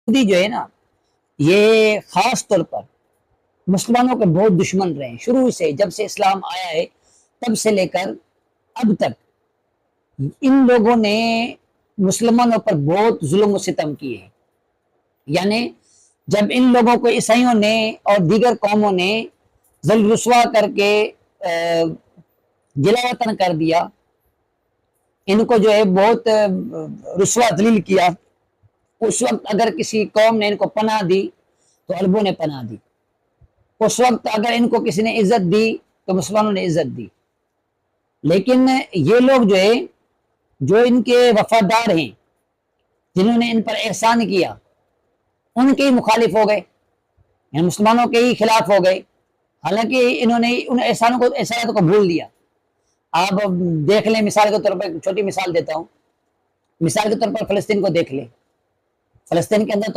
یہودی جو ہے نا، یہ خاص طور پر مسلمانوں کے بہت دشمن رہے ہیں شروع سے، جب سے اسلام آیا ہے تب سے لے کر اب تک ان لوگوں نے مسلمانوں پر بہت ظلم و ستم کیے ہیں۔ یعنی جب ان لوگوں کو عیسائیوں نے اور دیگر قوموں نے ذل رسوا کر کے جلا وطن کر دیا، ان کو جو ہے بہت رسوا ذلیل کیا، اس وقت اگر کسی قوم نے ان کو پناہ دی تو عربوں نے پناہ دی، اس وقت اگر ان کو کسی نے عزت دی تو مسلمانوں نے عزت دی۔ لیکن یہ لوگ جو ہے، جو ان کے وفادار ہیں، جنہوں نے ان پر احسان کیا، ان کے ہی مخالف ہو گئے، یعنی مسلمانوں کے ہی خلاف ہو گئے، حالانکہ انہوں نے ان احسانات کو بھول دیا۔ آپ دیکھ لیں، مثال کے طور پر چھوٹی مثال دیتا ہوں، مثال کے طور پر فلسطین کو دیکھ لیں۔ فلسطین کے اندر تو